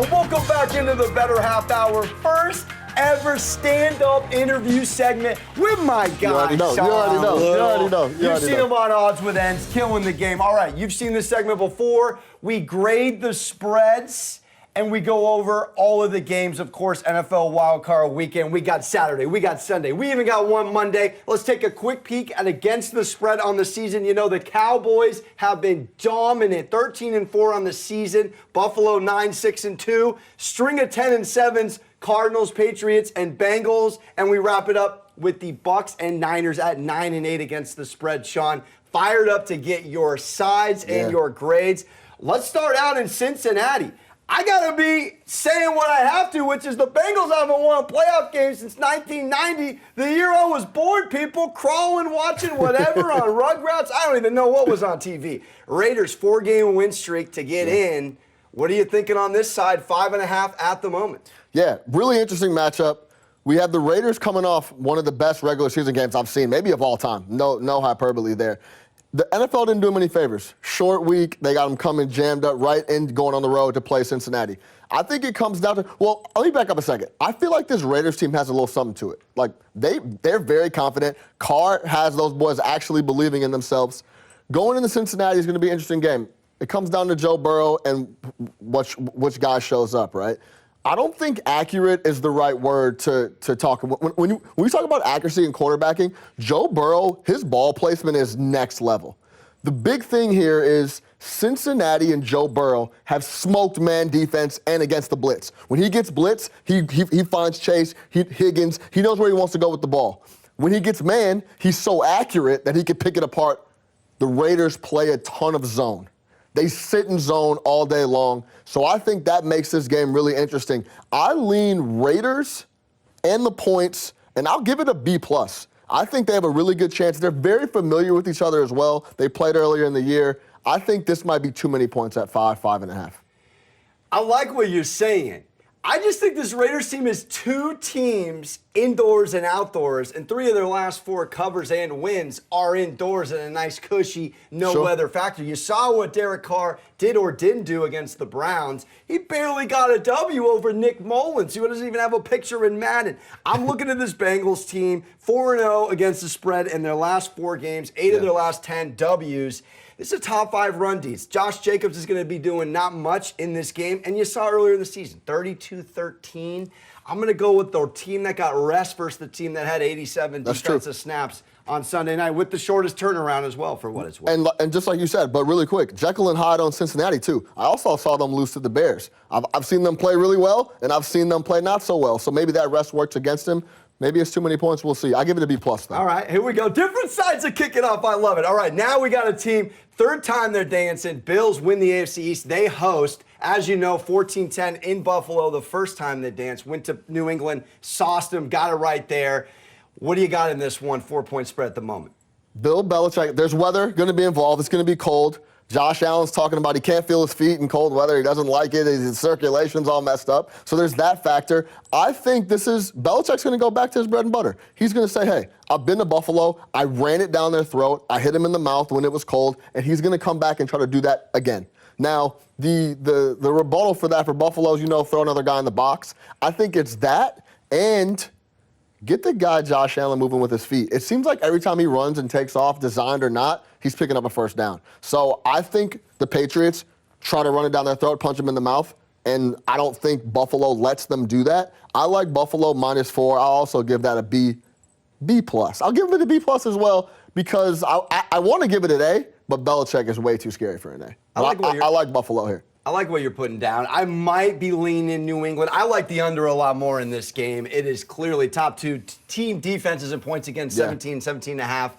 And welcome back into the Bettor Half Hour. First ever stand-up interview segment with my guy, You already know. You've seen him on Odds with Ends, killing the game. All right, you've seen this segment before. We grade the spreads, and we go over all of the games, of course, NFL Wildcard Weekend. We got Saturday, we got Sunday, we even got one Monday. Let's take a quick peek at against the spread on the season. You know, the Cowboys have been dominant, 13-4 on the season. Buffalo 9-6-2. String of 10-7s, Cardinals, Patriots, and Bengals. And we wrap it up with the Bucs and Niners at 9-8 against the spread. Sean, fired up to get your sides and your grades. Let's start out in Cincinnati. I got to be saying what I have to, which is the Bengals haven't won a playoff game since 1990, the year I was born, people, crawling, watching whatever on Rugrats. I don't even know what was on TV. Raiders, 4-game win streak to get in. What are you thinking on this side? 5.5 at the moment. Yeah, really interesting matchup. We have the Raiders coming off one of the best regular season games I've seen, maybe of all time. No hyperbole there. The NFL didn't do them any favors. Short week, they got them coming jammed up right and going on the road to play Cincinnati. I think it comes down to, well, let me back up a second. I feel like this Raiders team has a little something to it. Like, they're very confident. Carr has those boys actually believing in themselves. Going into Cincinnati is going to be an interesting game. It comes down to Joe Burrow and which guy shows up, right? I don't think accurate is the right word to talk. When we talk about accuracy in quarterbacking, Joe Burrow, his ball placement is next level. The big thing here is Cincinnati and Joe Burrow have smoked man defense and against the blitz. When he gets blitz, he finds Chase, Higgins. He knows where he wants to go with the ball. When he gets man, he's so accurate that he can pick it apart. The Raiders play a ton of zone. They sit in zone all day long. So I think that makes this game really interesting. I lean Raiders and the points, and I'll give it a B+. I think they have a really good chance. They're very familiar with each other as well. They played earlier in the year. I think this might be too many points at 5.5. I like what you're saying. I just think this Raiders team is two teams, indoors and outdoors, and 3 of their last 4 covers and wins are indoors in a nice, cushy, no-weather factor. You saw what Derek Carr did or didn't do against the Browns. He barely got a W over Nick Mullins, who doesn't even have a picture in Madden. I'm looking at this Bengals team, 4-0 against the spread in their last 4 games, 8 of their last 10 Ws. This is a top 5 run Ds. Josh Jacobs is going to be doing not much in this game, and you saw earlier in the season, 32-13. I'm going to go with the team that got rest versus the team that had 87 defensive snaps on Sunday night with the shortest turnaround as well, for what it's worth. And just like you said, but really quick, Jekyll and Hyde on Cincinnati, too. I also saw them lose to the Bears. I've seen them play really well, and I've seen them play not so well. So maybe that rest works against them. Maybe it's too many points. We'll see. I give it a B+, though. All right, here we go. Different sides to kick it off. I love it. All right, now we got a team. Third time they're dancing. Bills win the AFC East. They host, as you know, 14-10 in Buffalo the first time they danced. Went to New England, sauced them, got it right there. What do you got in this one 4-point spread at the moment? Bill Belichick, there's weather going to be involved. It's going to be cold. Josh Allen's talking about he can't feel his feet in cold weather. He doesn't like it. His circulation's all messed up. So there's that factor. I think Belichick's going to go back to his bread and butter. He's going to say, hey, I've been to Buffalo. I ran it down their throat. I hit him in the mouth when it was cold. And he's going to come back and try to do that again. Now, the rebuttal for that for Buffalo is, throw another guy in the box. I think it's that and get the guy Josh Allen moving with his feet. It seems like every time he runs and takes off, designed or not, he's picking up a first down. So I think the Patriots try to run it down their throat, punch him in the mouth, and I don't think Buffalo lets them do that. I like Buffalo -4. I'll also give that a B+. I'll give it a B+ as well because I want to give it an A, but Belichick is way too scary for an A. I like Buffalo here. I like what you're putting down. I might be leaning New England. I like the under a lot more in this game. It is clearly top 2 team defenses and points against 17.5.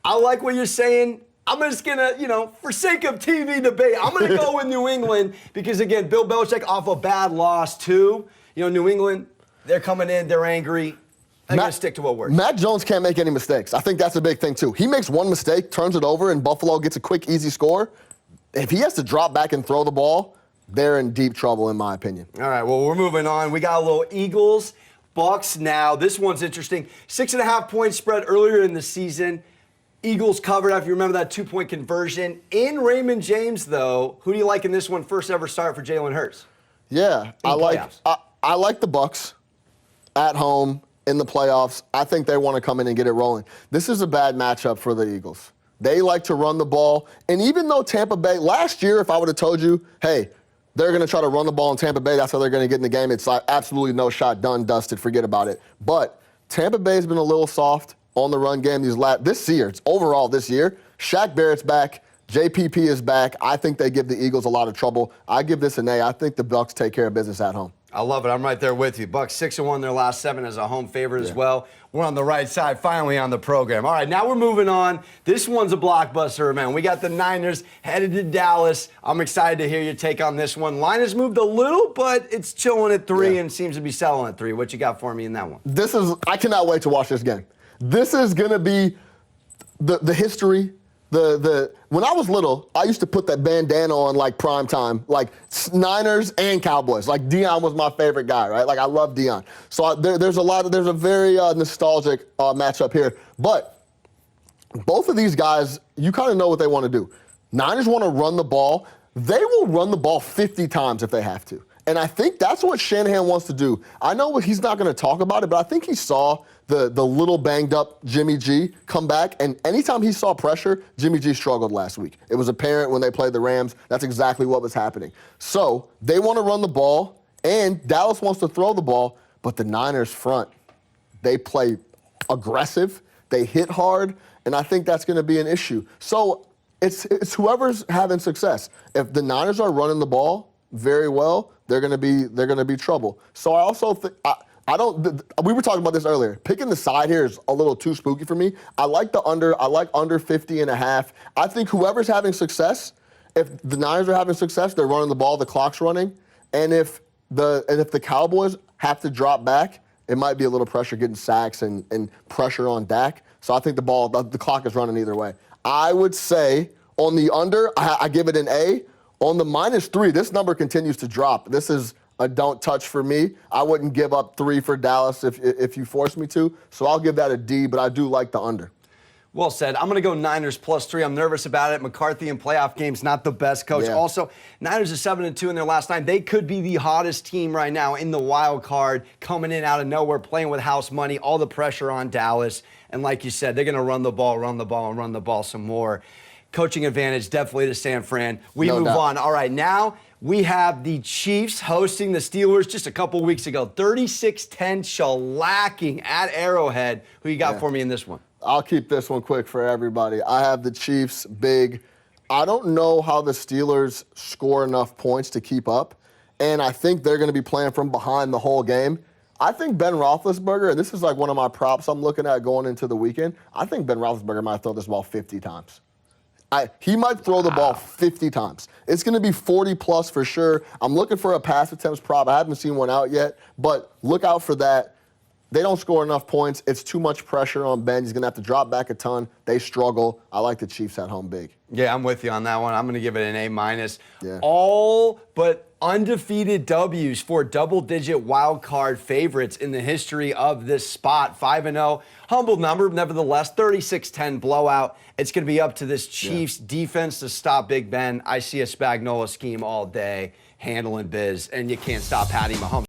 I like what you're saying. I'm just going to, for sake of TV debate, I'm going to go with New England because, again, Bill Belichick off a bad loss, too. New England, they're coming in, they're angry. I'm going to stick to what works. Matt Jones can't make any mistakes. I think that's a big thing, too. He makes one mistake, turns it over, and Buffalo gets a quick, easy score. If he has to drop back and throw the ball, they're in deep trouble, in my opinion. All right, well, we're moving on. We got a little Eagles, Bucks now. This one's interesting. 6.5-point spread earlier in the season. Eagles covered, if you remember that 2-point conversion. In Raymond James, though, who do you like in this one? First ever start for Jalen Hurts. Yeah, I like the Bucs at home in the playoffs. I think they want to come in and get it rolling. This is a bad matchup for the Eagles. They like to run the ball. And even though Tampa Bay, last year, if I would have told you, hey, they're going to try to run the ball in Tampa Bay, that's how they're going to get in the game, it's like absolutely no shot, done, dusted, forget about it. But Tampa Bay's been a little soft on the run game this year. It's overall this year. Shaq Barrett's back. JPP is back. I think they give the Eagles a lot of trouble. I give this an A. I think the Bucs take care of business at home. I love it. I'm right there with you. Bucs 6-1 their last 7 as a home favorite as well. We're on the right side finally on the program. All right, now we're moving on. This one's a blockbuster, man. We got the Niners headed to Dallas. I'm excited to hear your take on this one. Line has moved a little, but it's chilling at 3 and seems to be selling at 3. What you got for me in that one? I cannot wait to watch this game. This is going to be the history. When I was little, I used to put that bandana on like prime time, like Niners and Cowboys. Like Deion was my favorite guy, right? Like I love Deion. So there's a very nostalgic matchup here. But both of these guys, you kind of know what they want to do. Niners want to run the ball. They will run the ball 50 times if they have to. And I think that's what Shanahan wants to do. I know he's not going to talk about it, but I think he saw the little banged up Jimmy G come back. And anytime he saw pressure, Jimmy G struggled last week. It was apparent when they played the Rams. That's exactly what was happening. So they want to run the ball, and Dallas wants to throw the ball, but the Niners front, they play aggressive, they hit hard, and I think that's going to be an issue. So it's whoever's having success. If the Niners are running the ball very well, they're going to be trouble. So I also think we were talking about this earlier. Picking the side here is a little too spooky for me. I like the under. I like under 50.5. I think whoever's having success, if the Niners are having success, they're running the ball, the clock's running, and if the Cowboys have to drop back, it might be a little pressure getting sacks and pressure on Dak. So I think the clock is running either way. I would say on the under, I give it an A. On the -3, this number continues to drop. This is a don't touch for me. I wouldn't give up 3 for Dallas if you force me to. So I'll give that a D, but I do like the under. Well said. I'm going to go Niners +3. I'm nervous about it. McCarthy in playoff games, not the best coach. Yeah. Also, Niners are 7-2 in their last 9. They could be the hottest team right now in the wild card, coming in out of nowhere, playing with house money, all the pressure on Dallas. And like you said, they're going to run the ball, and run the ball some more. Coaching advantage definitely to San Fran. We move on. All right, now we have the Chiefs hosting the Steelers just a couple weeks ago. 36-10 shellacking at Arrowhead. Who you got for me in this one? I'll keep this one quick for everybody. I have the Chiefs big. I don't know how the Steelers score enough points to keep up, and I think they're going to be playing from behind the whole game. I think Ben Roethlisberger, and this is like one of my props I'm looking at going into the weekend, I think Ben Roethlisberger might throw this ball 50 times. He might throw the ball 50 times. It's going to be 40+ for sure. I'm looking for a pass attempts prop. I haven't seen one out yet, but look out for that. They don't score enough points. It's too much pressure on Ben. He's going to have to drop back a ton. They struggle. I like the Chiefs at home big. Yeah, I'm with you on that one. I'm going to give it an A-. Yeah. All but undefeated W's for double-digit wild card favorites in the history of this spot. 5-0, humble number, nevertheless. 36-10 blowout. It's going to be up to this Chiefs defense to stop Big Ben. I see a Spagnuolo scheme all day, handling biz, and you can't stop Patty Mahomes.